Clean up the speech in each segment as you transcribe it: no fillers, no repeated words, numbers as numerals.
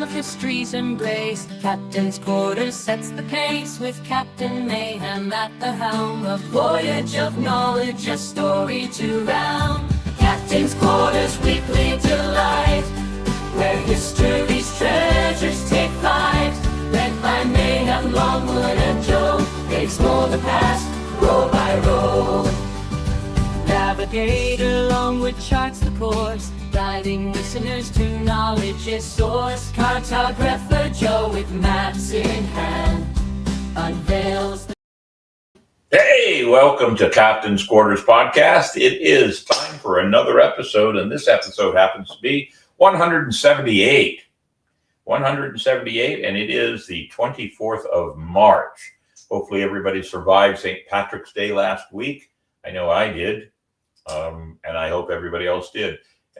of history's embrace. Captain's quarters sets the pace with Captain Mayhem at the helm. A voyage of knowledge, a story to round. Captain's quarters weekly delight, where history's treasures take flight. Led by Mayhem, Longwood, and Joe, they explore the past, row by row. Navigator Longwood charts the course, guiding listeners to knowledge's source. Cartographer Joe, with maps in hand, unveils the... Hey, welcome to Captain's Quarters Podcast. It is time for another episode, and this episode happens to be 178. 178, and it is the 24th of March. Hopefully everybody survived St. Patrick's Day last week. I know I did, and I hope everybody else did.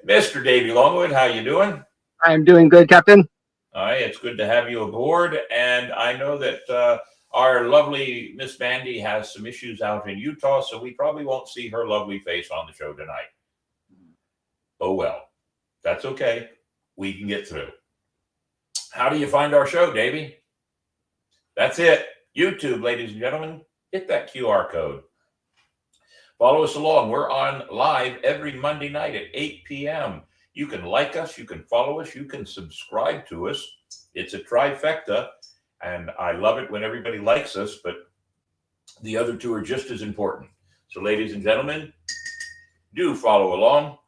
Mr. Davey Longwood, how you doing? I'm doing good, Captain. All right, it's good to have you aboard, and I know that our lovely Miss Mandy has some issues out in Utah, so we probably won't see her lovely face on the show tonight. Oh well, that's okay. We can get through. How do you find our show, Davey? That's it. YouTube, ladies and gentlemen, hit that QR code. Follow us along. We're on live every Monday night at 8 p.m. You can like us, you can follow us, you can subscribe to us. It's a trifecta, and I love it when everybody likes us, but the other two are just as important. So, ladies and gentlemen, do follow along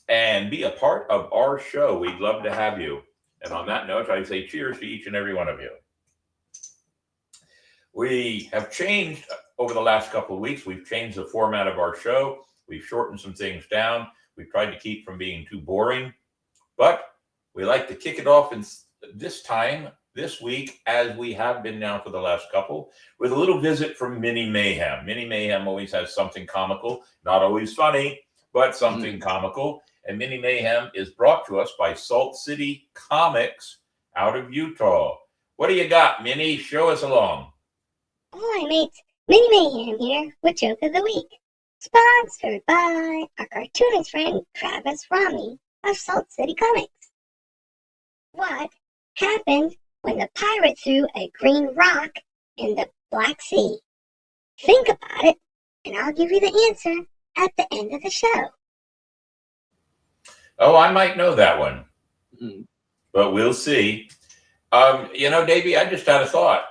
and be a part of our show. We'd love to have you. And on that note, I say cheers to each and every one of you. We have changed over the last couple of weeks. We've changed the format of our show. We've shortened some things down. We've tried to keep from being too boring. But we like to kick it off in this week, as we have been now for the last couple, with a little visit from Minnie Mayhem. Minnie Mayhem always has something comical, not always funny, but something comical. And Minnie Mayhem is brought to us by Salt City Comics out of Utah. What do you got, Minnie? Show us along. Hi, mates. Minnie Mayhem here with Joke of the Week. Sponsored by our cartoonist friend Travis Romney of Salt City Comics. What happened when the pirate threw a green rock in the Black Sea? Think about it, and I'll give you the answer at the end of the show. Oh, I might know that one, but we'll see. Davey, I just had a thought.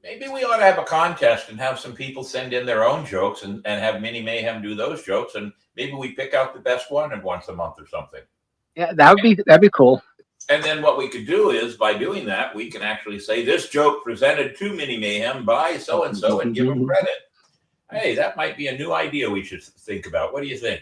Maybe we ought to have a contest and have some people send in their own jokes and have Minnie Mayhem do those jokes, and maybe we pick out the best one and once a month or something. Yeah, that'd be cool. And then what we could do is, by doing that, we can actually say this joke presented to Minnie Mayhem by so-and-so and give them credit. Hey, that might be a new idea we should think about. What do you think?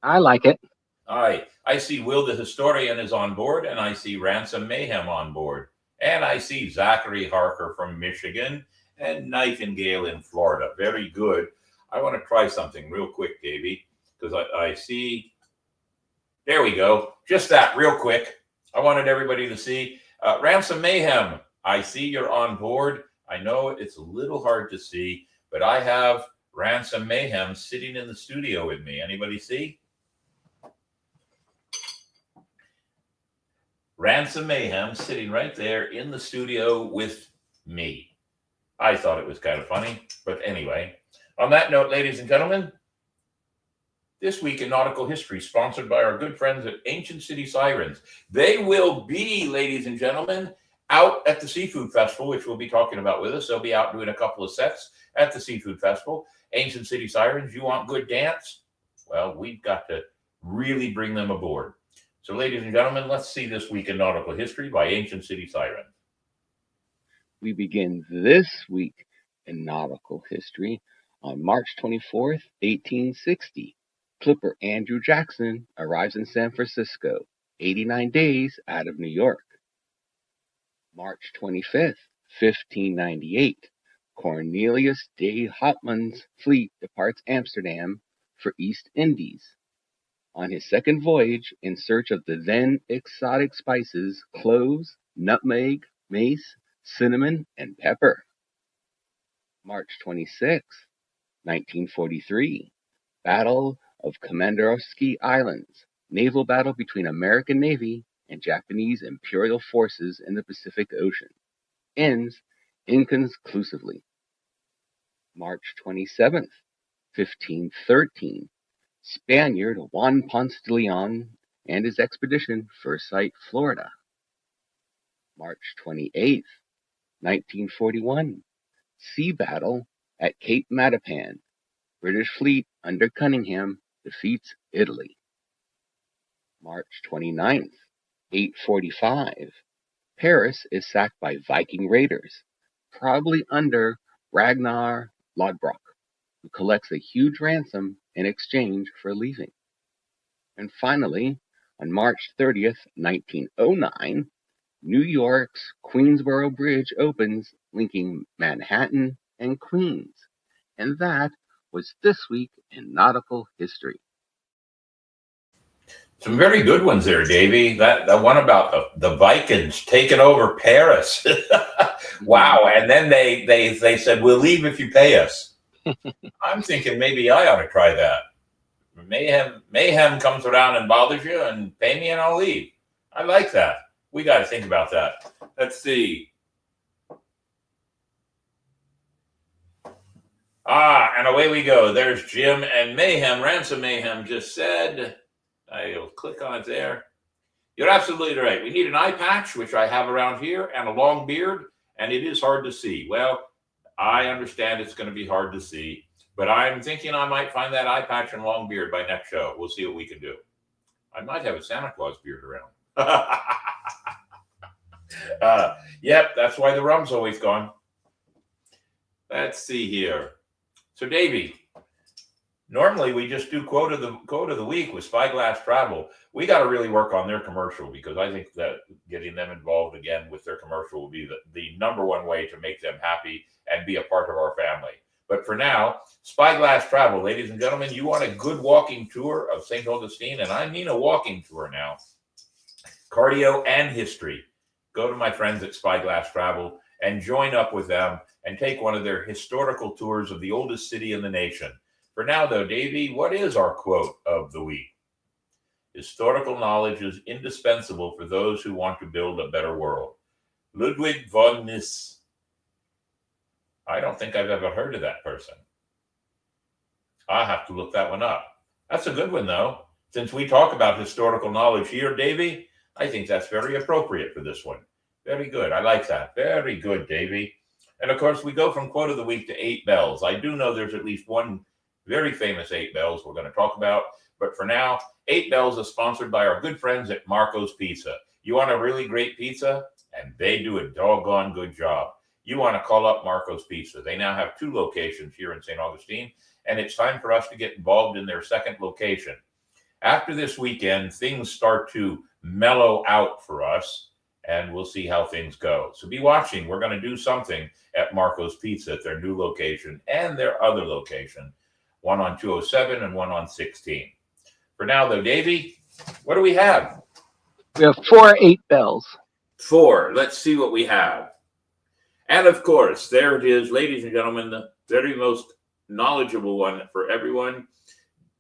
I like it. All right. I see Will the Historian is on board, and I see Ransom Mayhem on board. And I see Zachary Harker from Michigan and Nightingale in Florida. Very good. I want to try something real quick, Davey, because I see. There we go. Just that real quick. I wanted everybody to see. Ransom Mayhem, I see you're on board. I know it's a little hard to see, but I have Ransom Mayhem sitting in the studio with me. Anybody see? Ransom Mayhem sitting right there in the studio with me. I thought it was kind of funny, but anyway. On that note, ladies and gentlemen, this week in Nautical History, sponsored by our good friends at Ancient City Sirens. They will be, ladies and gentlemen, out at the Seafood Festival, which we'll be talking about with us. They'll be out doing a couple of sets at the Seafood Festival. Ancient City Sirens, you want good dance? Well, we've got to really bring them aboard. So, ladies and gentlemen, let's see This Week in Nautical History by Ancient City Sirens. We begin this week in nautical history on March 24th, 1860. Clipper Andrew Jackson arrives in San Francisco, 89 days out of New York. March 25th, 1598. Cornelius de Houtman's fleet departs Amsterdam for East Indies. On his second voyage, in search of the then exotic spices, cloves, nutmeg, mace, cinnamon, and pepper. March 26, 1943. Battle of Komandorski Islands. Naval battle between American Navy and Japanese imperial forces in the Pacific Ocean. Ends inconclusively. March 27th, 1513. Spaniard Juan Ponce de Leon and his expedition first sight Florida. March 28th, 1941. Sea battle at Cape Matapan. British fleet under Cunningham defeats Italy. March 29th, 845. Paris is sacked by Viking raiders, probably under Ragnar Lodbrok, who collects a huge ransom in exchange for leaving. And finally, on March 30th, 1909, New York's Queensboro Bridge opens, linking Manhattan and Queens. And that was this week in nautical history. Some very good ones there, Davey. That one about the Vikings taking over Paris. Wow. And then they said, we'll leave if you pay us. I'm thinking maybe I ought to try that. Mayhem comes around and bothers you and pay me and I'll leave. I like that. We got to think about that. Let's see. And away we go. There's Jim and Mayhem. Ransom Mayhem just said, I'll click on it there. You're absolutely right. We need an eye patch, which I have around here, and a long beard, and it is hard to see. Well, I understand it's going to be hard to see, but I'm thinking I might find that eye patch and long beard by next show. We'll see what we can do. I might have a Santa Claus beard around. Yep, that's why the rum's always gone. Let's see here. So, Davey, normally we just do quote of the week with Spyglass Travel. We got to really work on their commercial, because I think that getting them involved again with their commercial will be the number one way to make them happy and be a part of our family. But for now, Spyglass Travel, ladies and gentlemen, you want a good walking tour of St. Augustine, and I mean a walking tour now. Cardio and history. Go to my friends at Spyglass Travel and join up with them and take one of their historical tours of the oldest city in the nation. For now, though, Davey, what is our quote of the week? Historical knowledge is indispensable for those who want to build a better world. Ludwig von Mises. I don't think I've ever heard of that person. I'll have to look that one up. That's a good one, though. Since we talk about historical knowledge here, Davey, I think that's very appropriate for this one. Very good. I like that. Very good, Davey. And of course, we go from quote of the week to 8 bells. I do know there's at least one very famous 8 bells we're going to talk about. But for now, 8 bells is sponsored by our good friends at Marco's Pizza. You want a really great pizza? And they do a doggone good job. You want to call up Marco's Pizza. They now have 2 locations here in St. Augustine, and it's time for us to get involved in their second location. After this weekend, things start to mellow out for us, and we'll see how things go. So be watching. We're going to do something at Marco's Pizza at their new location and their other location, one on 207 and one on 16. For now, though, Davey, what do we have? We have 4 8 bells. 4. Let's see what we have. And of course, there it is, ladies and gentlemen, the very most knowledgeable one for everyone.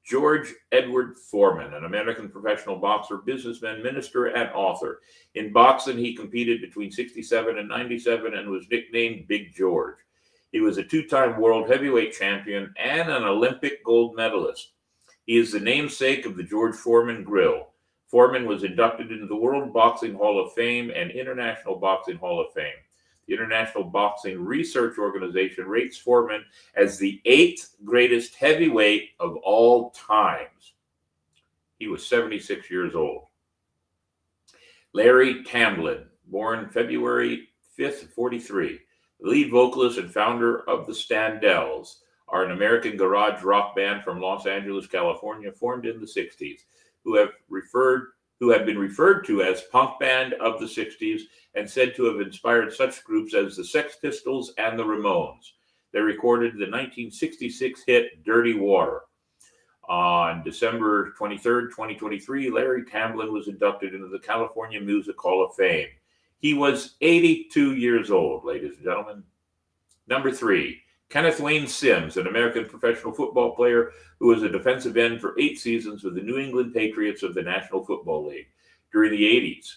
George Edward Foreman, an American professional boxer, businessman, minister, and author. In boxing, he competed between 67 and 97 and was nicknamed Big George. He was a 2-time world heavyweight champion and an Olympic gold medalist. He is the namesake of the George Foreman Grill. Foreman was inducted into the World Boxing Hall of Fame and International Boxing Hall of Fame. The International Boxing Research Organization rates Foreman as the 8th greatest heavyweight of all times. He was 76 years old. Larry Tamblyn, born February 5th, 43, the lead vocalist and founder of the Standells, are an American garage rock band from Los Angeles, California, formed in the 60s, who have been referred to as punk band of the 60s and said to have inspired such groups as the Sex Pistols and the Ramones. They recorded the 1966 hit Dirty Water. On December 23rd, 2023, Larry Tamblyn was inducted into the California Music Hall of Fame. He was 82 years old, ladies and gentlemen. Number 3, Kenneth Wayne Sims, an American professional football player who was a defensive end for 8 seasons with the New England Patriots of the National Football League. during the 80s.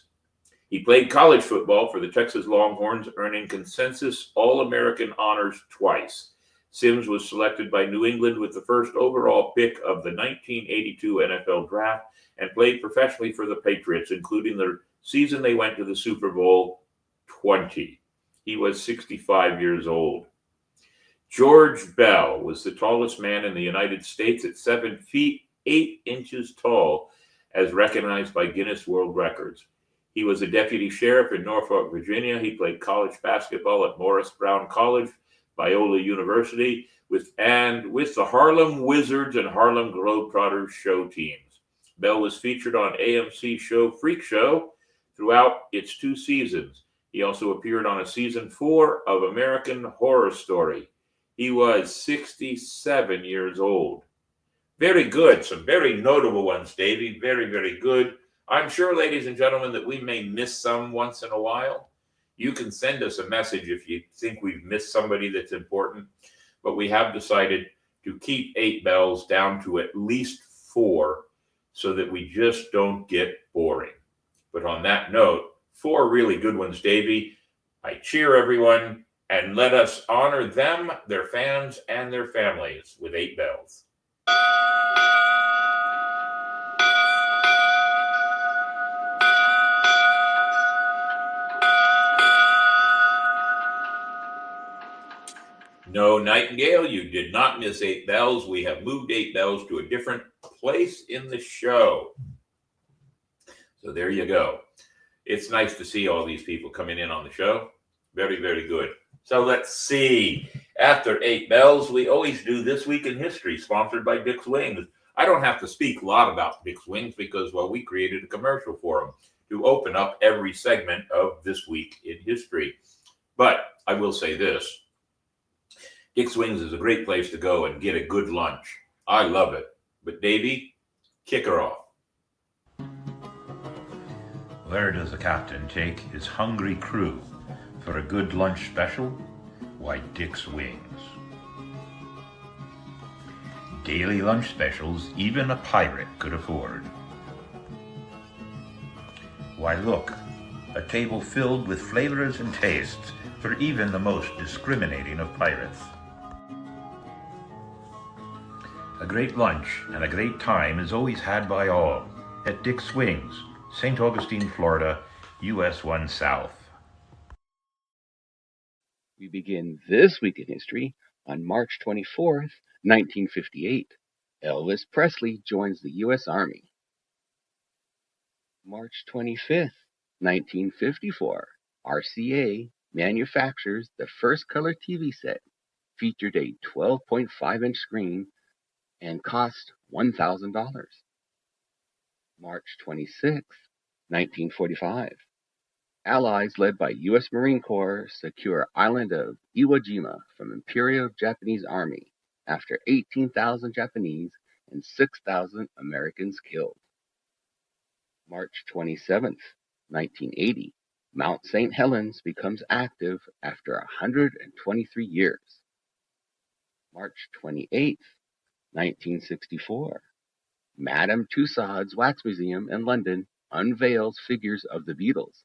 He played college football for the Texas Longhorns, earning consensus All-American honors twice. Sims was selected by New England with the first overall pick of the 1982 NFL Draft and played professionally for the Patriots, including the season they went to the Super Bowl 20. He was 65 years old. George Bell was the tallest man in the United States at 7 feet 8 inches tall, as recognized by Guinness World Records. He was a deputy sheriff in Norfolk, Virginia. He played college basketball at Morris Brown College, Biola University, with the Harlem Wizards and Harlem Globetrotters show teams. Bell was featured on AMC show Freak Show throughout its 2 seasons. He also appeared on a season 4 of American Horror Story. He was 67 years old. Very good. Some very notable ones, Davey. Very, very good. I'm sure, ladies and gentlemen, that we may miss some once in a while. You can send us a message if you think we've missed somebody that's important. But we have decided to keep 8 bells down to at least 4 so that we just don't get boring. But on that note, 4 really good ones, Davey. I cheer everyone, and let us honor them, their fans, and their families with 8 bells. No, Nightingale, you did not miss 8 bells. We have moved 8 bells to a different place in the show. So there you go. It's nice to see all these people coming in on the show. Very, very good. So let's see. After 8 bells, we always do This Week in History, sponsored by Dick's Wings. I don't have to speak a lot about Dick's Wings because, well, we created a commercial for them to open up every segment of This Week in History. But I will say this. Dick's Wings is a great place to go and get a good lunch. I love it. But Davey, kick her off. Where does the captain take his hungry crew for a good lunch special? Why, Dick's Wings. Daily lunch specials even a pirate could afford. Why, look, a table filled with flavors and tastes for even the most discriminating of pirates. A great lunch and a great time is always had by all at Dick's Wings, St. Augustine, Florida, US 1 South. We begin this week in history on March 24th, 1958. Elvis Presley joins the U.S. Army. March 25th, 1954. RCA manufactures the first color TV set, featured a 12.5-inch screen, and cost $1,000. March 26, 1945. Allies led by U.S. Marine Corps secure island of Iwo Jima from Imperial Japanese Army after 18,000 Japanese and 6,000 Americans killed. March 27, 1980. Mount St. Helens becomes active after 123 years. March 28, 1964. Madame Tussauds Wax Museum in London unveils figures of the Beatles.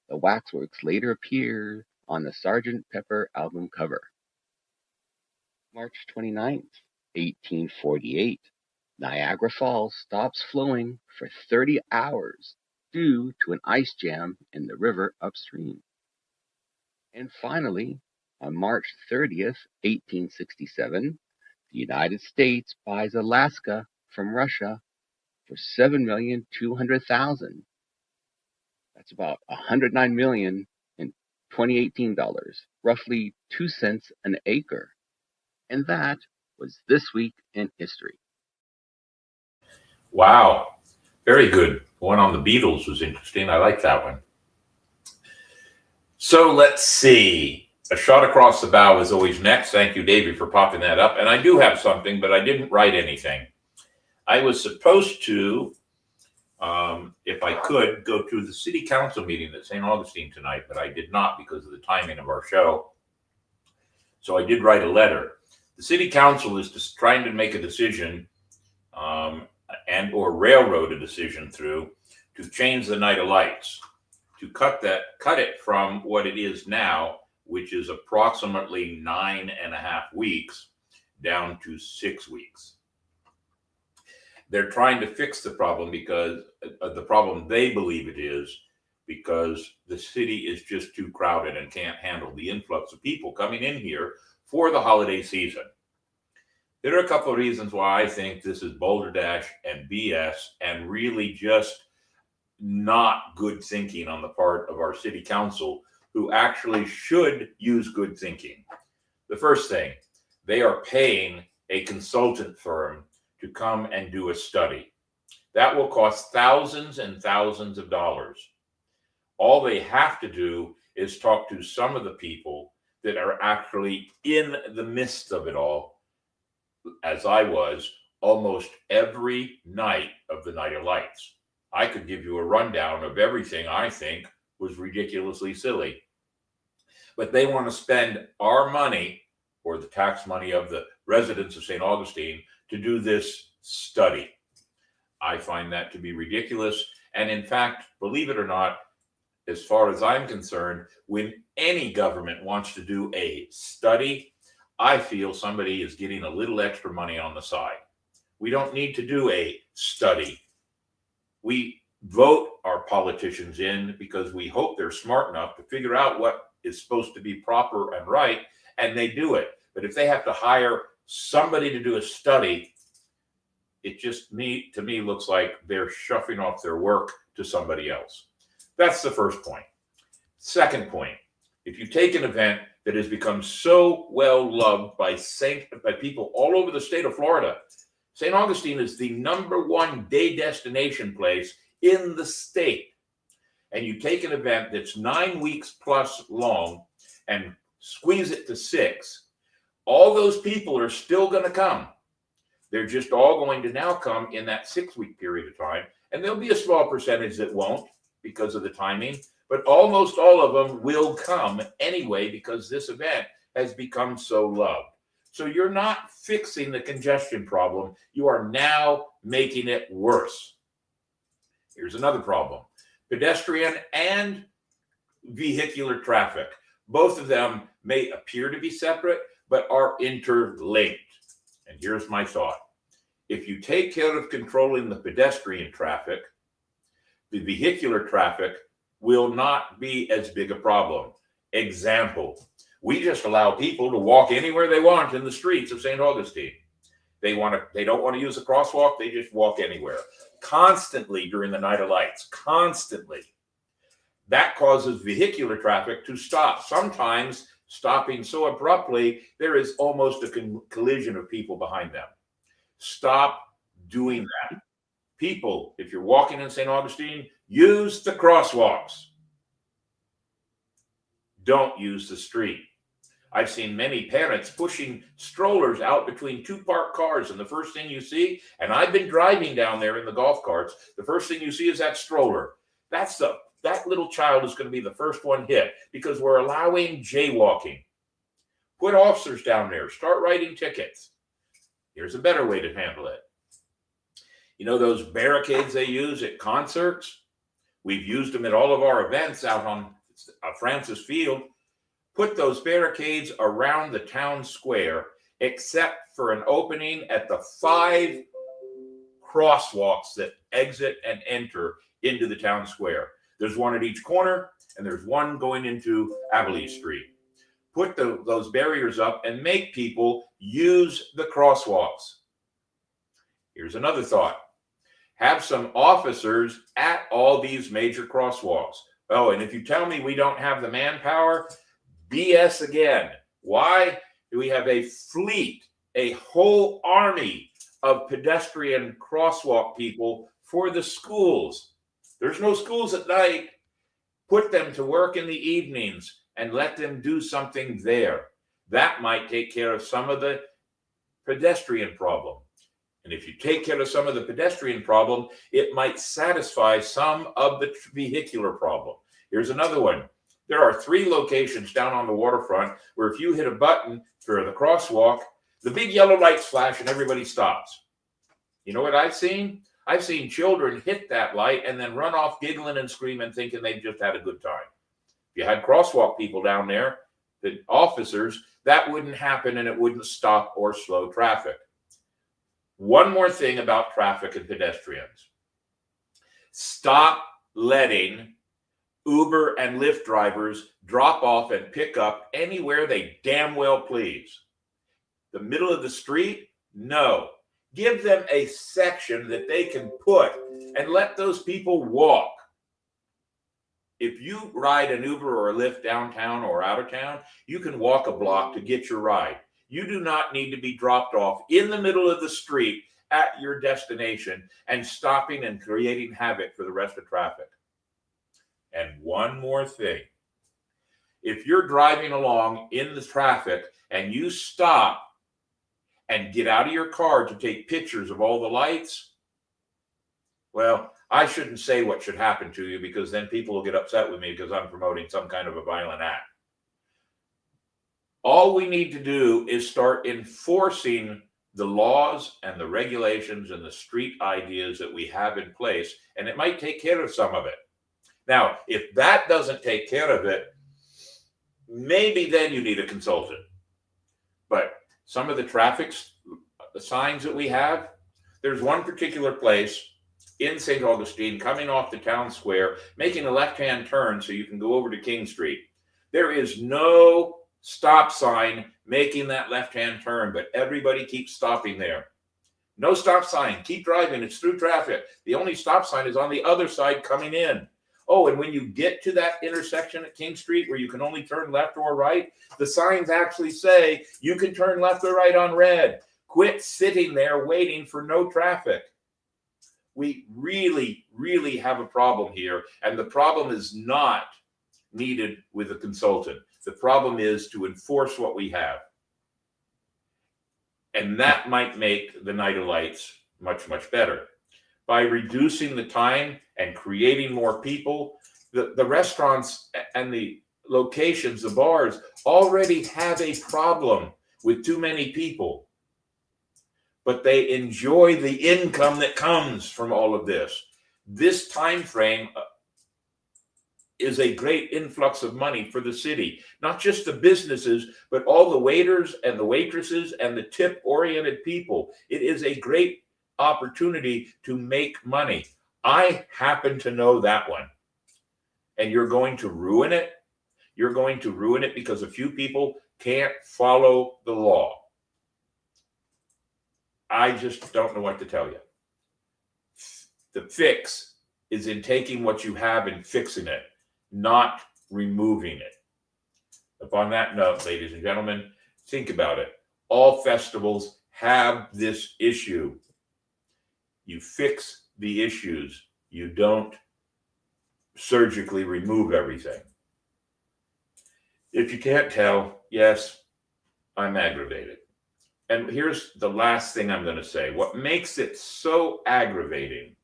The waxworks later appear on the Sgt. Pepper album cover. March 29, 1848. Niagara Falls stops flowing for 30 hours due to an ice jam in the river upstream. And finally, on March 30th, 1867, the United States buys Alaska from Russia for $7,200,000. That's about $109 million in 2018 dollars, roughly 2 cents an acre. And that was This Week in History. Wow. Very good. One on the Beatles was interesting. I like that one. So let's see. A Shot Across the Bow is always next. Thank you, Davey, for popping that up. And I do have something, but I didn't write anything. I was supposed to, if I could, go to the city council meeting at St. Augustine tonight, but I did not because of the timing of our show. So I did write a letter. The city council is just trying to make a decision and or railroad a decision through to change the night of lights, to cut it from what it is now, which is approximately 9.5 weeks, down to 6 weeks. They're trying to fix the problem because the problem they believe it is because the city is just too crowded and can't handle the influx of people coming in here for the holiday season. There are a couple of reasons why I think this is balderdash and BS and really just not good thinking on the part of our city council, who actually should use good thinking. The first thing, they are paying a consultant firm to come and do a study. That will cost thousands and thousands of dollars. All they have to do is talk to some of the people that are actually in the midst of it all, as I was, almost every night of the Night of Lights. I could give you a rundown of everything I think was ridiculously silly. But they want to spend our money, or the tax money of the residents of St. Augustine, to do this study. I find that to be ridiculous. And in fact, believe it or not, as far as I'm concerned, when any government wants to do a study, I feel somebody is getting a little extra money on the side. We don't need to do a study. We vote our politicians in because we hope they're smart enough to figure out what is supposed to be proper and right, and they do it. But if they have to hire somebody to do a study, it just to me looks like they're shuffling off their work to somebody else. That's the first point. Second point, if you take an event that has become so well loved by people all over the state of Florida, St. Augustine is the #1 day destination place in the state. And you take an event that's 9 weeks plus long and squeeze it to 6, all those people are still going to come. They're just all going to now come in that 6-week period of time. And there'll be a small percentage that won't because of the timing, but almost all of them will come anyway because this event has become so loved. So you're not fixing the congestion problem. You are now making it worse. Here's another problem. Pedestrian and vehicular traffic. Both of them may appear to be separate, but are interlinked. And here's my thought. If you take care of controlling the pedestrian traffic, the vehicular traffic will not be as big a problem. Example, we just allow people to walk anywhere they want in the streets of St. Augustine. They don't want to use a crosswalk, they just walk anywhere. Constantly during the Night of Lights, constantly. That causes vehicular traffic to stop. Sometimes stopping so abruptly, there is almost a collision of people behind them. Stop doing that. People, if you're walking in St. Augustine, use the crosswalks. Don't use the street. I've seen many parents pushing strollers out between 2 parked cars, and the first thing you see, and I've been driving down there in the golf carts, the first thing you see is that stroller. That little child is going to be the first one hit because we're allowing jaywalking. Put officers down there. Start writing tickets. Here's a better way to handle it. You know those barricades they use at concerts? We've used them at all of our events out on Francis Field. Put those barricades around the town square, except for an opening at the 5 crosswalks that exit and enter into the town square. There's one at each corner, and there's one going into Abilene Street. Put those barriers up and make people use the crosswalks. Here's another thought. Have some officers at all these major crosswalks. Oh, and if you tell me we don't have the manpower, BS again. Why do we have a fleet, a whole army of pedestrian crosswalk people for the schools? There's no schools at night. Put them to work in the evenings and let them do something there. That might take care of some of the pedestrian problem. And if you take care of some of the pedestrian problem, it might satisfy some of the vehicular problem. Here's another one. There are 3 locations down on the waterfront where if you hit a button for the crosswalk, the big yellow lights flash and everybody stops. You know what I've seen? I've seen children hit that light and then run off giggling and screaming, thinking they've just had a good time. If you had crosswalk people down there, the officers, that wouldn't happen and it wouldn't stop or slow traffic. One more thing about traffic and pedestrians. Stop letting Uber and Lyft drivers drop off and pick up anywhere they damn well please. The middle of the street? No. Give them a section that they can put and let those people walk. If you ride an Uber or a Lyft downtown or out of town, you can walk a block to get your ride. You do not need to be dropped off in the middle of the street at your destination and stopping and creating havoc for the rest of traffic. And one more thing. If you're driving along in the traffic and you stop and get out of your car to take pictures of all the lights, well, I shouldn't say what should happen to you, because then people will get upset with me because I'm promoting some kind of a violent act. All we need to do is start enforcing the laws and the regulations and the street ideas that we have in place, and it might take care of some of it. Now, if that doesn't take care of it, maybe then you need a consultant. But some of the traffic signs that we have, there's one particular place in St. Augustine coming off the town square, making a left-hand turn so you can go over to King Street. There is no stop sign making that left-hand turn, but everybody keeps stopping there. No stop sign. Keep driving. It's through traffic. The only stop sign is on the other side coming in. Oh, and when you get to that intersection at King Street where you can only turn left or right, the signs actually say you can turn left or right on red. Quit sitting there waiting for no traffic. We really, really have a problem here, and the problem is not needed with a consultant. The problem is to enforce what we have. And that might make the Night of Lights much, much better. By reducing the time and creating more people, the restaurants and the locations, the bars, already have a problem with too many people. But they enjoy the income that comes from all of this. This time frame is a great influx of money for the city, not just the businesses, but all the waiters and the waitresses and the tip-oriented people. It is a great opportunity to make money. I happen to know that one. And you're going to ruin it. You're going to ruin it because a few people can't follow the law. I just don't know what to tell you. The fix is in taking what you have and fixing it, not removing it. Upon that note, ladies and gentlemen, think about it. All festivals have this issue. You fix the issues. You don't surgically remove everything. If you can't tell, yes, I'm aggravated. And here's the last thing I'm going to say. What makes it so aggravating,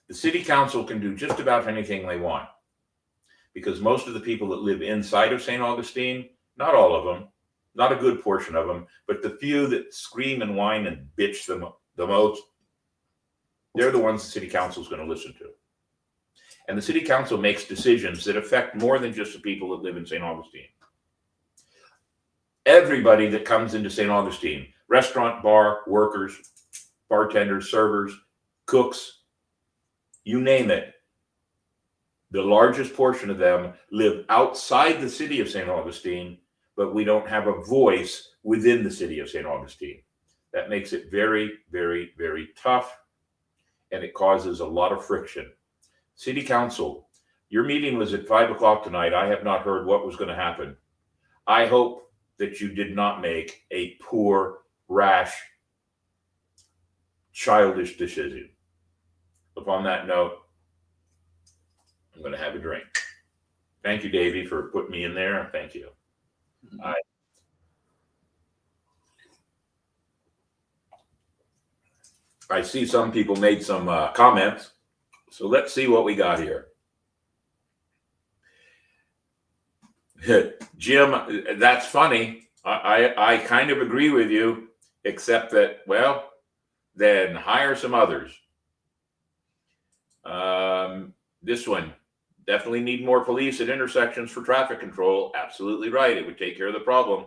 the city council can do just about anything they want, because most of the people that live inside of St. Augustine, not all of them, not a good portion of them, but the few that scream and whine and bitch them the most, they're the ones the city council is going to listen to. And the city council makes decisions that affect more than just the people that live in St. Augustine. Everybody that comes into St. Augustine, restaurant, bar, workers, bartenders, servers, cooks, you name it, the largest portion of them live outside the city of St. Augustine, but we don't have a voice within the city of St. Augustine. That makes it very, very, very tough, and it causes a lot of friction. City Council, your meeting was at 5 o'clock tonight. I have not heard what was going to happen. I hope that you did not make a poor, rash, childish decision. Upon that note, I'm going to have a drink. Thank you, Davey, for putting me in there. Thank you. I see some people made some comments. So let's see what we got here. Jim, that's funny. I kind of agree with you, except that, well, then hire some others. This one, definitely need more police at intersections for traffic control. Absolutely right. It would take care of the problem.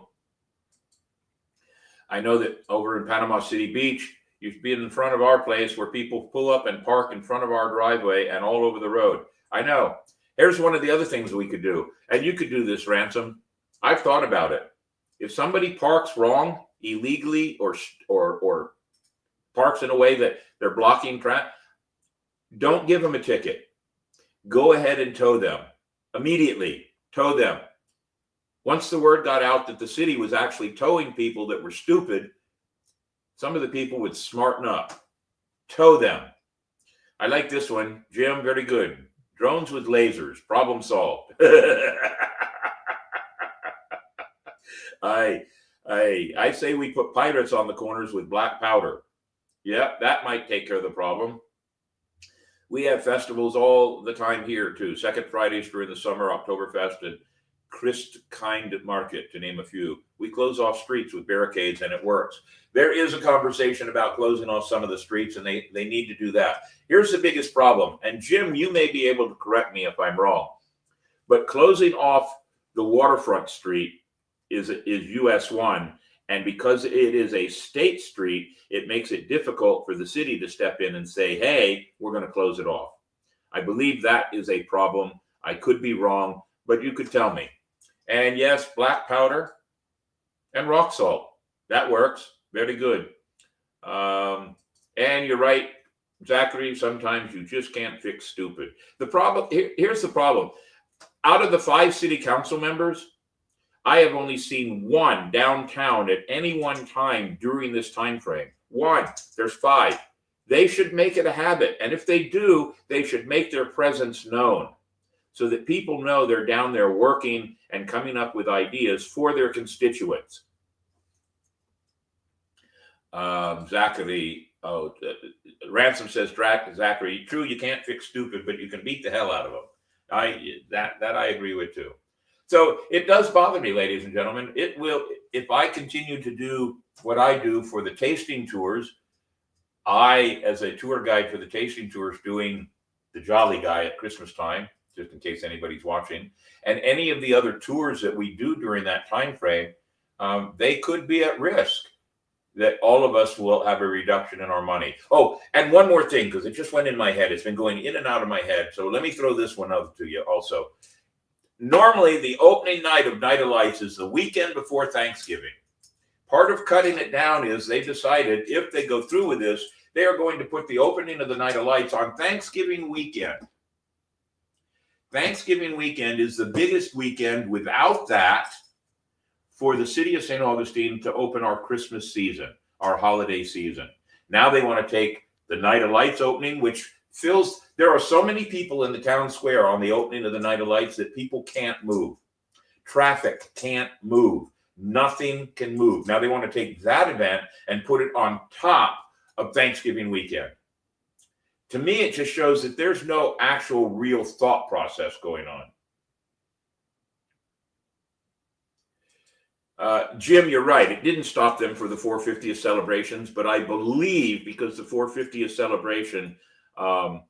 I know that over in Panama City Beach, you've been in front of our place where people pull up and park in front of our driveway and all over the road. I know. Here's one of the other things we could do. And you could do this, Ransom. I've thought about it. If somebody parks wrong, illegally, or parks in a way that they're blocking traffic, don't give them a ticket. Go ahead and tow them immediately. Tow them. Once the word got out that the city was actually towing people that were stupid, some of the people would smarten up. Tow them. I like this one. Jim, very good. Drones with lasers. Problem solved. I say we put pirates on the corners with black powder. Yep, that might take care of the problem. We have festivals all the time here too. Second Fridays during the summer, Oktoberfest, and Christkind Market, to name a few. We close off streets with barricades and it works. There is a conversation about closing off some of the streets, and they need to do that. Here's the biggest problem, and Jim, you may be able to correct me if I'm wrong, but closing off the waterfront street is US 1, and because it is a state street, it makes it difficult for the city to step in and say, hey, we're going to close it off. I believe that is a problem. I could be wrong, but you could tell me. And yes, black powder and rock salt. That works. Very good. And you're right, Zachary, sometimes you just can't fix stupid. The problem, here's the problem. Out of the 5 city council members, I have only seen 1 downtown at any one time during this time frame. 1. There's 5. They should make it a habit. And if they do, they should make their presence known so that people know they're down there working and coming up with ideas for their constituents. Zachary, Ransom says, Zachary, true, you can't fix stupid, but you can beat the hell out of them. That I agree with too. So it does bother me, ladies and gentlemen. It will, if I continue to do what I do for the tasting tours, I, as a tour guide for the tasting tours, doing the Jolly Guy at Christmas time, just in case anybody's watching, and any of the other tours that we do during that time frame, they could be at risk that all of us will have a reduction in our money. Oh, and one more thing, because it just went in my head. It's been going in and out of my head. So let me throw this one out to you also. Normally, the opening night of Night of Lights is the weekend before Thanksgiving. Part of cutting it down is they decided if they go through with this, they are going to put the opening of the Night of Lights on Thanksgiving weekend. Thanksgiving weekend is the biggest weekend without that for the city of St. Augustine to open our Christmas season, our holiday season. Now they want to take the Night of Lights opening, which fills, there are so many people in the town square on the opening of the Night of Lights that people can't move. Traffic can't move. Nothing can move. Now they want to take that event and put it on top of Thanksgiving weekend. To me, it just shows that there's no actual real thought process going on. Jim, you're right. It didn't stop them for the 450th celebrations, but I believe because the 450th celebration, I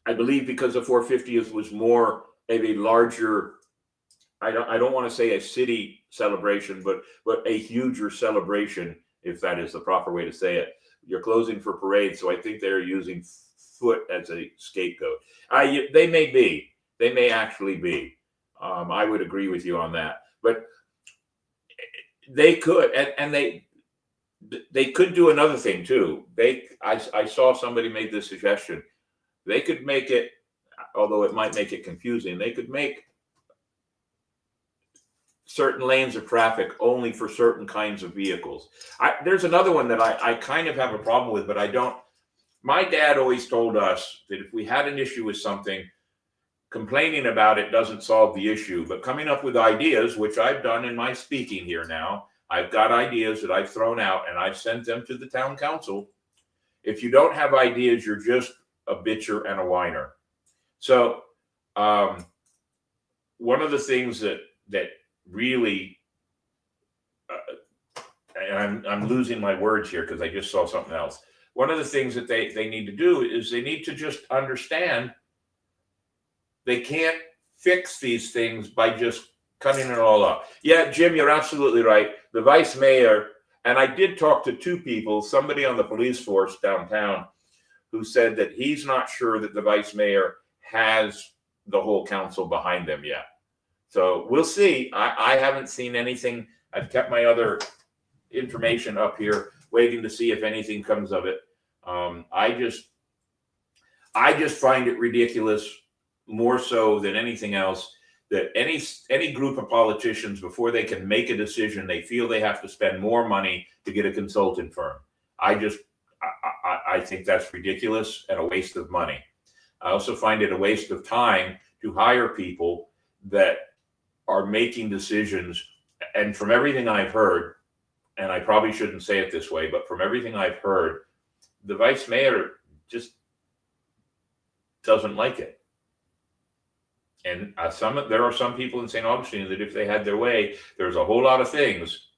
believe because the 450th was more of a larger, I don't want to say a city celebration, but a huger celebration, if that is the proper way to say it. You're closing for parade, so I think they're using foot as a scapegoat. They may be. They may actually be. I would agree with you on that. But they could, and they could do another thing too. I saw somebody make this suggestion. They could make it, although it might make it confusing, they could make certain lanes of traffic only for certain kinds of vehicles. There's another one that I kind of have a problem with, but I don't. My dad always told us that if we had an issue with something, complaining about it doesn't solve the issue, but coming up with ideas, which I've done in my speaking here now, I've got ideas that I've thrown out and I've sent them to the town council. If you don't have ideas, you're just a bitcher and a whiner. So one of the things that really and I'm losing my words here because I just saw something else. One of the things that they need to do is they need to just understand they can't fix these things by just cutting it all up. Yeah, Jim, you're absolutely right. The vice mayor, and I did talk to two people, somebody on the police force downtown, who said that he's not sure that the vice mayor has the whole council behind them yet. So we'll see. I haven't seen anything. I've kept my other information up here, waiting to see if anything comes of it. I just find it ridiculous, more so than anything else, that any group of politicians, before they can make a decision, they feel they have to spend more money to get a consultant firm. I think that's ridiculous and a waste of money. I also find it a waste of time to hire people that are making decisions. And from everything I've heard, and I probably shouldn't say it this way, but from everything I've heard, the vice mayor just doesn't like it. And there are some people in St. Augustine that if they had their way, there's a whole lot of things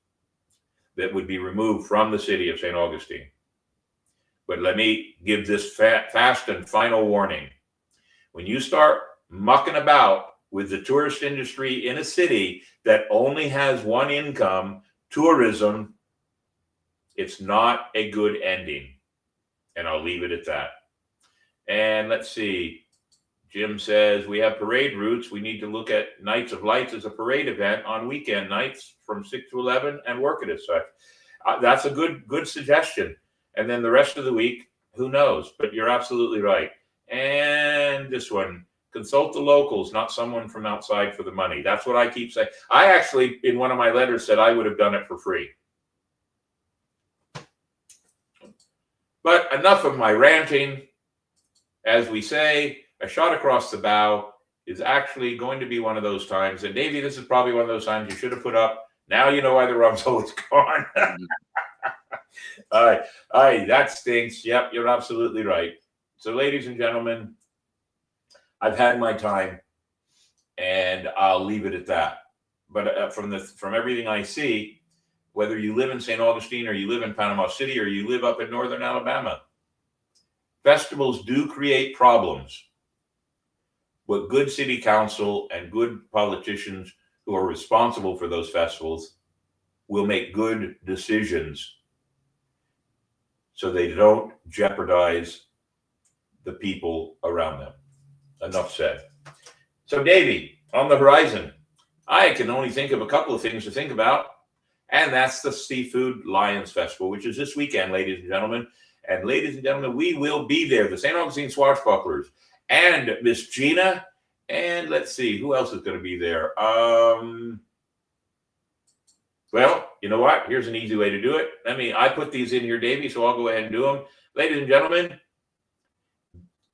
that would be removed from the city of St. Augustine. But let me give this fast and final warning. When you start mucking about with the tourist industry in a city that only has one income, tourism, it's not a good ending. And I'll leave it at that. And let's see. Jim says, we have parade routes. We need to look at Nights of Lights as a parade event on weekend nights from 6 to 11 and work it as such. That's a good suggestion. And then the rest of the week, who knows? But you're absolutely right. And this one, consult the locals, not someone from outside for the money. That's what I keep saying. I actually, in one of my letters, said I would have done it for free. But enough of my ranting. As we say, a shot across the bow is actually going to be one of those times. And Davey, this is probably one of those times you should have put up. Now you know why the rum's always gone. All right, that stinks. Yep, you're absolutely right. So, ladies and gentlemen, I've had my time, and I'll leave it at that. But from everything I see, whether you live in St. Augustine or you live in Panama City or you live up in northern Alabama, festivals do create problems. But good city council and good politicians who are responsible for those festivals will make good decisions so they don't jeopardize the people around them. Enough said. So, Davey, on the horizon, I can only think of a couple of things to think about, and that's the Seafood Lions Festival, which is this weekend, ladies and gentlemen. And ladies and gentlemen, we will be there, the St. Augustine Swashbucklers, and Miss Gina, and let's see, who else is going to be there? Well, you know what? Here's an easy way to do it. I put these in here, Davey, so I'll go ahead and do them. Ladies and gentlemen,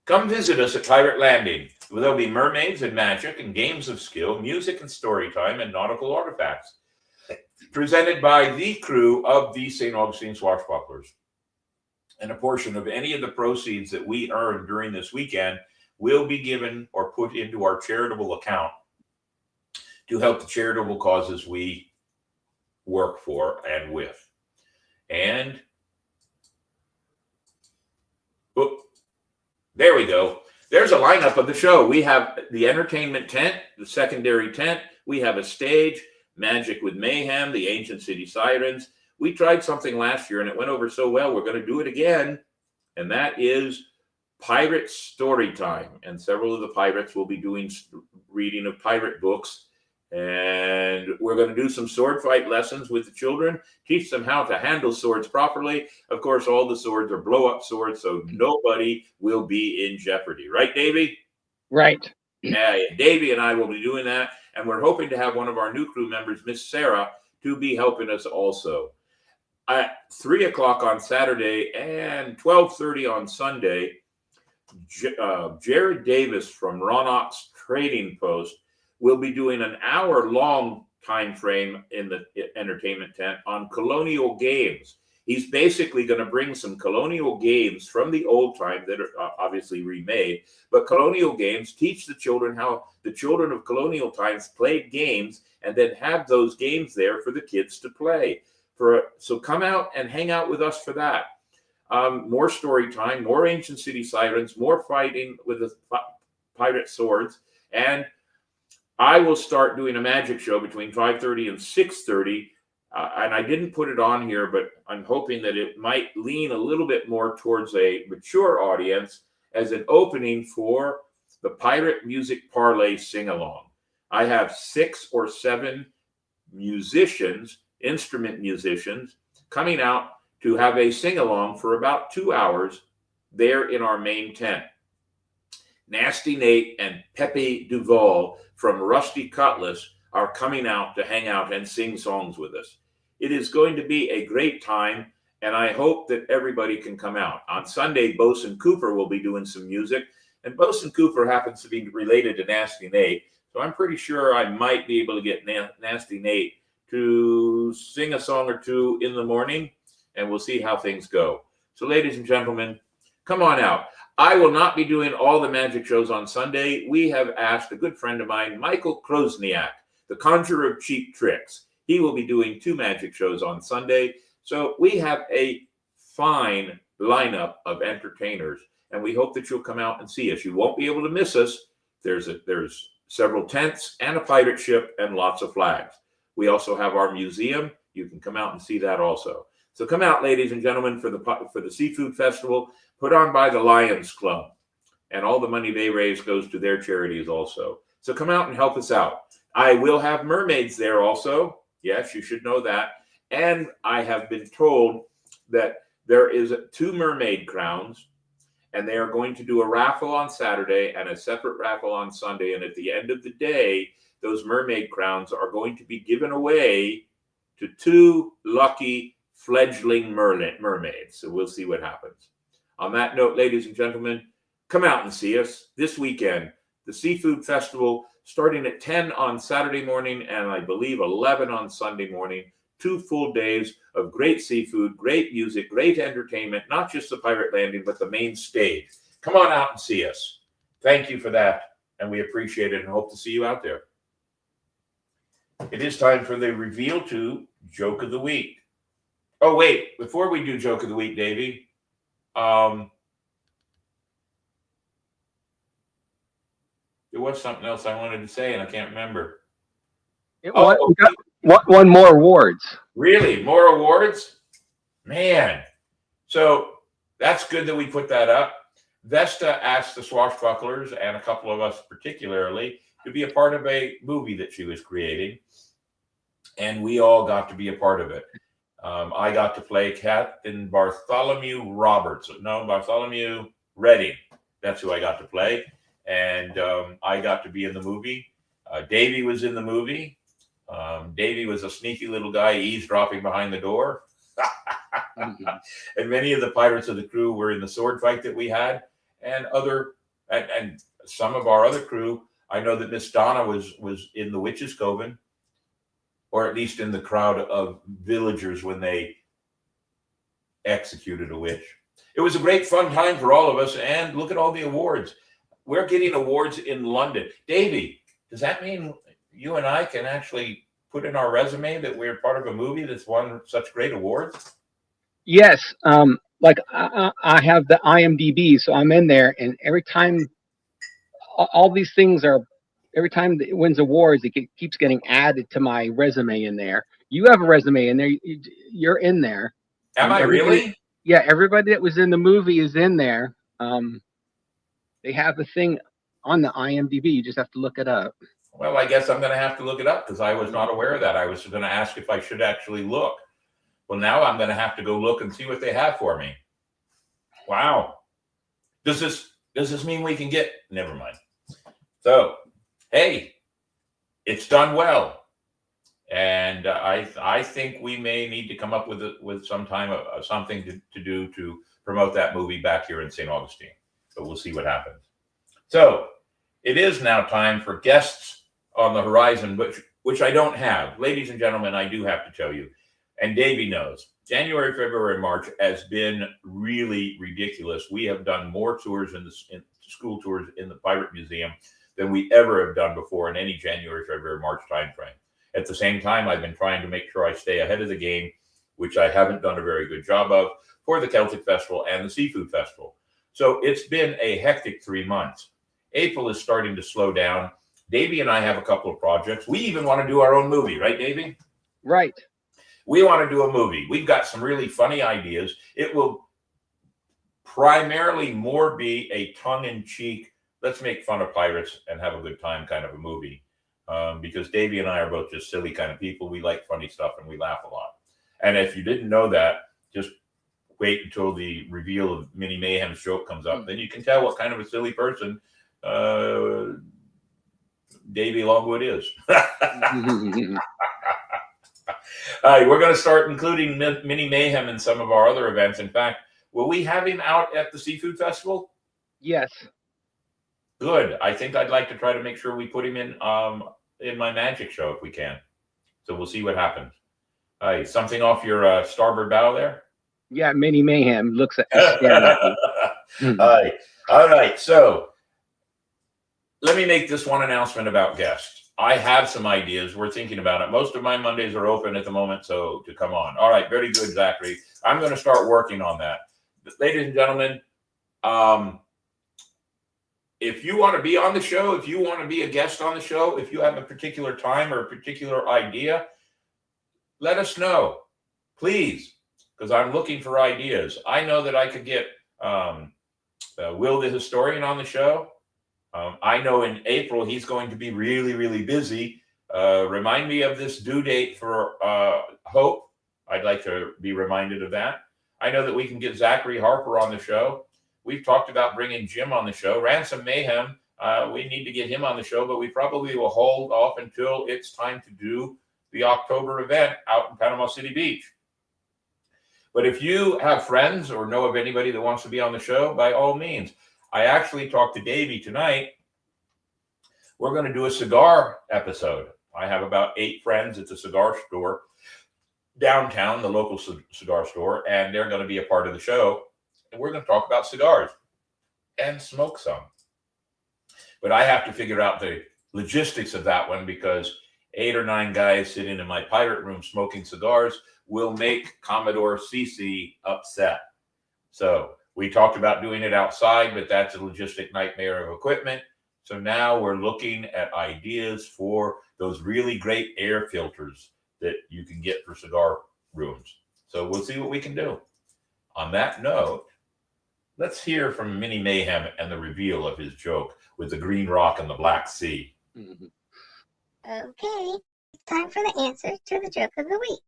come visit us at Pirate Landing. There'll be mermaids and magic and games of skill, music and story time, and nautical artifacts. Presented by the crew of the St. Augustine Swashbucklers. And a portion of any of the proceeds that we earn during this weekend will be given or put into our charitable account to help the charitable causes we work for and with. And there we go. There's a lineup of the show. We have the entertainment tent, the secondary tent. We have a stage, Magic with Mayhem, the Ancient City Sirens. We tried something last year and it went over so well, we're going to do it again. And that is Pirate Story Time. And several of the pirates will be doing reading of pirate books. And we're going to do some sword fight lessons with the children, teach them how to handle swords properly. Of course, all the swords are blow-up swords, so nobody will be in jeopardy. Right, Davey? Right. Yeah, Davey and I will be doing that. And we're hoping to have one of our new crew members, Miss Sarah, to be helping us also. At 3 o'clock on Saturday and 12:30 on Sunday, Jared Davis from Roanoke's Trading Post will be doing an hour-long time frame in the entertainment tent on colonial games. He's basically going to bring some colonial games from the old time that are obviously remade, but colonial games, teach the children how the children of colonial times played games and then have those games there for the kids to play. So come out and hang out with us for that. More story time, more Ancient City Sirens, more fighting with the pirate swords, and I will start doing a magic show between 5:30 and 6:30. And I didn't put it on here, but I'm hoping that it might lean a little bit more towards a mature audience as an opening for the Pirate Music Parlay Sing-Along. I have 6 or 7 musicians, instrument musicians, coming out to have a sing-along for about 2 hours there in our main tent. Nasty Nate and Pepe Duval from Rusty Cutlass are coming out to hang out and sing songs with us. It is going to be a great time, and I hope that everybody can come out. On Sunday, Bosun Cooper will be doing some music, and Bosun Cooper happens to be related to Nasty Nate, so I'm pretty sure I might be able to get Nasty Nate to sing a song or two in the morning, and we'll see how things go. So, ladies and gentlemen, come on out. I will not be doing all the magic shows on Sunday. We have asked a good friend of mine, Michael Krosniak, the conjurer of cheap tricks. He will be doing 2 magic shows on Sunday. So we have a fine lineup of entertainers, and we hope that you'll come out and see us. You won't be able to miss us. There's several tents and a pirate ship and lots of flags. We also have our museum. You can come out and see that also. So come out, ladies and gentlemen, for the Seafood Festival put on by the Lions Club. And all the money they raise goes to their charities also. So come out and help us out. I will have mermaids there also. Yes, you should know that. And I have been told that there is 2 mermaid crowns, and they are going to do a raffle on Saturday and a separate raffle on Sunday. And at the end of the day, those mermaid crowns are going to be given away to 2 lucky fledgling mermaids. So we'll see what happens. On that note, ladies and gentlemen, come out and see us this weekend. The Seafood Festival starting at 10 on Saturday morning and I believe 11 on Sunday morning. 2 full days of great seafood, great music, great entertainment, not just the pirate landing, but the main stage. Come on out and see us. Thank you for that, and we appreciate it and hope to see you out there. It is time for the reveal to Joke of the Week. Oh, wait, before we do Joke of the Week, Davey, there was something else I wanted to say, and I can't remember. We got one more awards. Really? More awards? Man. So that's good that we put that up. Vesta asked the Swashbucklers, and a couple of us particularly, to be a part of a movie that she was creating. And we all got to be a part of it. I got to play Captain Bartholomew Roberts. No, Bartholomew Redding. That's who I got to play. And I got to be in the movie. Davey was in the movie. Davey was a sneaky little guy eavesdropping behind the door. And many of the pirates of the crew were in the sword fight that we had. And some of our other crew, I know that Miss Donna was in the Witch's Coven, or at least in the crowd of villagers when they executed a witch. It was a great fun time for all of us, and look at all the awards. We're getting awards in London. Davey, does that mean you and I can actually put in our resume that we're part of a movie that's won such great awards? Yes. Like I have the IMDb, so I'm in there, and every time all these things are, every time it wins awards, it keeps getting added to my resume in there. You have a resume in there. You're in there. Am I really? Yeah, everybody that was in the movie is in there. They have the thing on the IMDb. You just have to look it up. Well, I guess I'm going to have to look it up because I was not aware of that. I was going to ask if I should actually look. Well, now I'm going to have to go look and see what they have for me. Wow. Does this mean we can get? Never mind. So, hey, it's done well. And I think we may need to come up with some time something to do to promote that movie back here in St. Augustine. But we'll see what happens. So it is now time for guests on the horizon, which I don't have. Ladies and gentlemen, I do have to tell you, and Davey knows, January, February, and March has been really ridiculous. We have done more tours in school tours in the Pirate Museum than we ever have done before in any January, February, March timeframe. At the same time, I've been trying to make sure I stay ahead of the game which I haven't done a very good job of, for the Celtic Festival and the Seafood Festival. So it's been a hectic 3 months. April is starting to slow down. Davey and I have a couple of projects. We even want to do our own movie, right, Davey? Right. We want to do a movie. We've got some really funny ideas. It will primarily more be a tongue-in-cheek, let's make fun of pirates and have a good time kind of a movie. Because Davey and I are both just silly kind of people. We like funny stuff and we laugh a lot. And if you didn't know that, just wait until the reveal of Minnie Mayhem's joke comes up. Then you can tell what kind of a silly person Davey Longwood is. We're going to start including Minnie Mayhem in some of our other events. In fact, will we have him out at the Seafood Festival? Yes. Good. I think I'd like to try to make sure we put him in my magic show if we can. So we'll see what happens. Something off your starboard bow there? Yeah, Minnie Mayhem looks at staring at me. All right. So let me make this one announcement about guests. I have some ideas. We're thinking about it. Most of my Mondays are open at the moment, so to come on. All right. Very good, Zachary. I'm going to start working on that. Ladies and gentlemen, if you want to be on the show, if you want to be a guest on the show, if you have a particular time or a particular idea, let us know, please, because I'm looking for ideas. I know that I could get Will the Historian on the show. I know in April he's going to be really, really busy. Remind me of this due date for Hope. I'd like to be reminded of that. I know that we can get Zachary Harper on the show. We've talked about bringing Jim on the show. Ransom Mayhem, we need to get him on the show, but we probably will hold off until it's time to do the October event out in Panama City Beach. But if you have friends or know of anybody that wants to be on the show, by all means. I actually talked to Davey tonight. We're going to do a cigar episode. I have about 8 friends at the cigar store downtown, the local cigar store, and they're going to be a part of the show. And we're going to talk about cigars and smoke some. But I have to figure out the logistics of that one because 8 or 9 guys sitting in my pirate room smoking cigars will make Commodore CC upset. So we talked about doing it outside, but that's a logistic nightmare of equipment. So now we're looking at ideas for those really great air filters that you can get for cigar rooms. So we'll see what we can do. On that note, let's hear from Minnie Mayhem and the reveal of his joke with the green rock and the Black Sea. Okay, it's time for the answer to the joke of the week.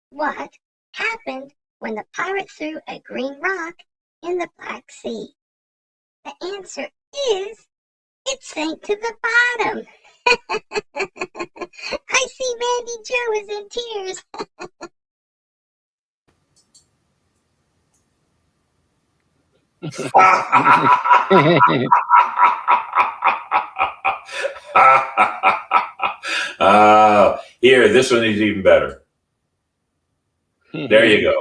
What happened when the pirate threw a green rock in the Black Sea? The answer is, it sank to the bottom. I see Mandy Joe is in tears. Here, this one is even better. There you go.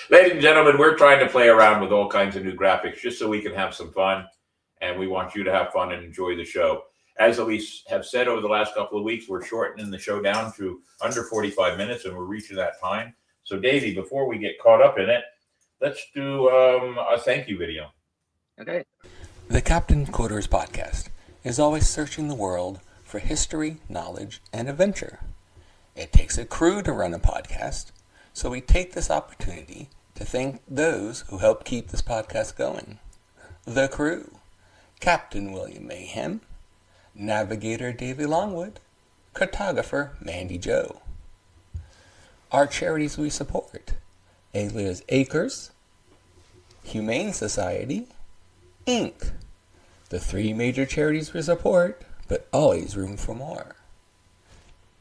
Ladies and gentlemen, we're trying to play around with all kinds of new graphics just so we can have some fun. And we want you to have fun and enjoy the show. As we have said over the last couple of weeks, we're shortening the show down to under 45 minutes, and we're reaching that time. So, Davey, before we get caught up in it, let's do a thank you video. Okay. The Captain's Quarters podcast is always searching the world for history, knowledge, and adventure. It takes a crew to run a podcast, so we take this opportunity to thank those who help keep this podcast going. The crew: Captain William Mayhem, Navigator Davey Longwood, Cartographer Mandy Joe. Our charities we support: Alias Acres, Humane Society, Inc. The 3 major charities we support, but always room for more.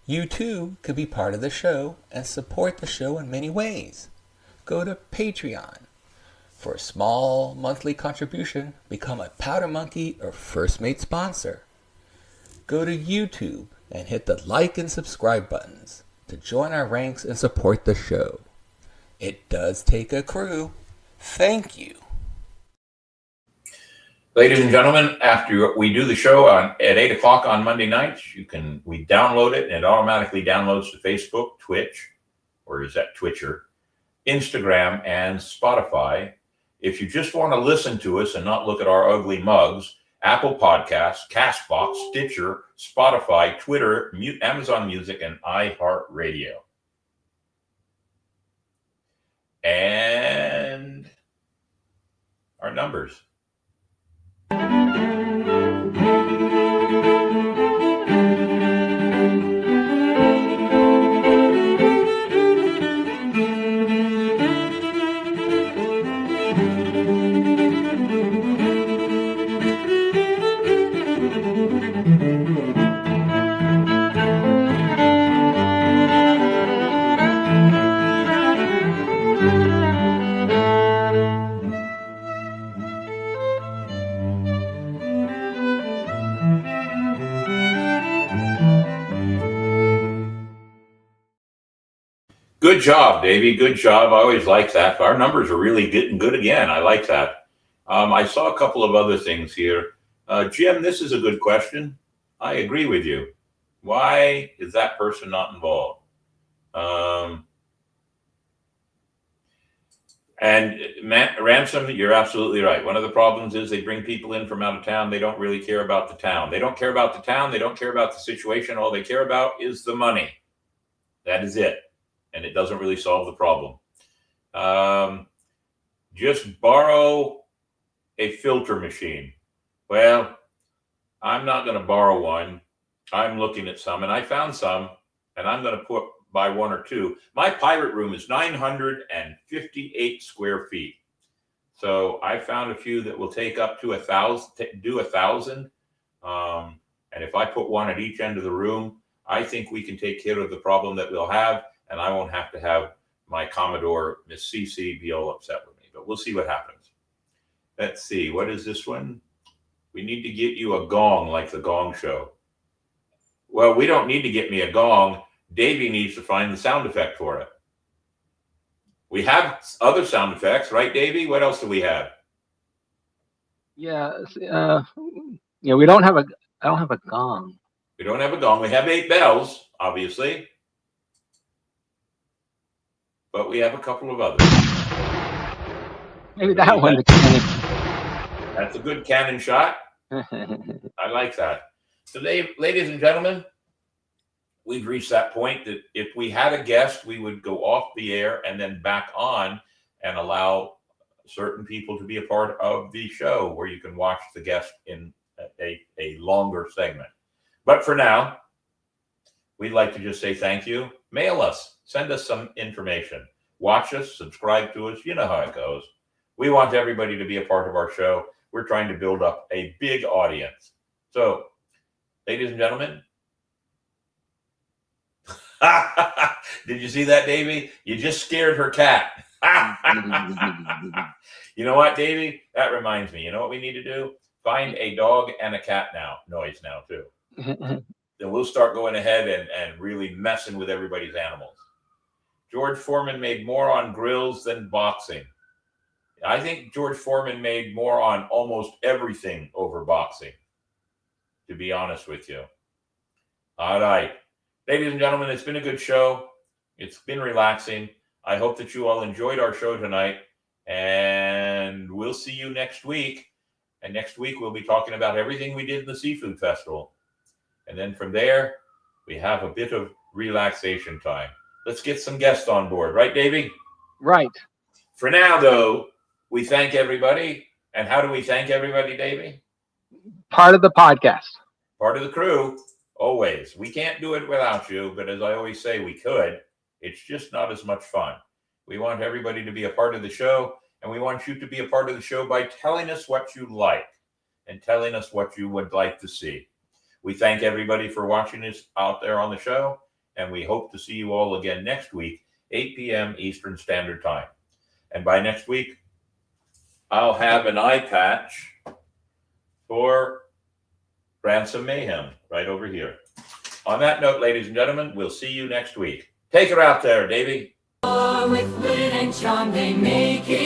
You too could be part of the show and support the show in many ways. Go to Patreon. For a small monthly contribution, become a Powder Monkey or First Mate sponsor. Go to YouTube and hit the like and subscribe buttons to join our ranks and support the show. It does take a crew. Thank you. Ladies and gentlemen, after we do the show at 8 o'clock on Monday nights, we download it and it automatically downloads to Facebook, Twitch, or is that Twitcher, Instagram, and Spotify. If you just want to listen to us and not look at our ugly mugs, Apple Podcasts, Castbox, Stitcher, Spotify, Twitter, Amazon Music, and iHeartRadio. And our numbers. Good job, Davey. Good job. I always like that. Our numbers are really getting good again. I like that. I saw a couple of other things here. Jim, this is a good question. I agree with you. Why is that person not involved? And Matt Ransom, you're absolutely right. One of the problems is they bring people in from out of town. They don't really care about the town. They don't care about the town. They don't care about the situation. All they care about is the money. That is it. And it doesn't really solve the problem. Just borrow a filter machine. Well, I'm not going to borrow one. I'm looking at some, and I found some, and I'm going to buy one or two. My pirate room is 958 square feet. So I found a few that will take up to 1,000. And if I put one at each end of the room, I think we can take care of the problem that we'll have. And I won't have to have my Commodore, Miss CC, be all upset with me. But we'll see what happens. Let's see. What is this one? We need to get you a gong like the Gong Show. Well, we don't need to get me a gong. Davey needs to find the sound effect for it. We have other sound effects, right, Davey? What else do we have? Yeah. We don't have I don't have a gong. We don't have a gong. We have 8 bells, obviously. But we have a couple of others. Maybe that one. That's a good cannon shot. I like that. So, ladies and gentlemen, we've reached that point that if we had a guest, we would go off the air and then back on and allow certain people to be a part of the show where you can watch the guest in a longer segment. But for now, we'd like to just say thank you. Mail us. Send us some information. Watch us. Subscribe to us. You know how it goes. We want everybody to be a part of our show. We're trying to build up a big audience. So, ladies and gentlemen, did you see that, Davey? You just scared her cat. You know what, Davey? That reminds me. You know what we need to do? Find a dog and a cat noise now, too. Then we'll start going ahead and really messing with everybody's animals. George Foreman made more on grills than boxing. I think George Foreman made more on almost everything over boxing, to be honest with you. All right. Ladies and gentlemen, it's been a good show. It's been relaxing. I hope that you all enjoyed our show tonight. And we'll see you next week. And next week, we'll be talking about everything we did in the Seafood Festival. And then from there, we have a bit of relaxation time. Let's get some guests on board. Right, Davey? Right. For now, though, we thank everybody. And how do we thank everybody, Davey? Part of the podcast. Part of the crew. Always. We can't do it without you, but as I always say, we could. It's just not as much fun. We want everybody to be a part of the show, and we want you to be a part of the show by telling us what you like and telling us what you would like to see. We thank everybody for watching us out there on the show, and we hope to see you all again next week, 8 p.m. Eastern Standard Time. And by next week, I'll have an eye patch for Ransom Mayhem right over here. On that note, ladies and gentlemen, we'll see you next week. Take her out there, Davey. With wit and charm, they make it.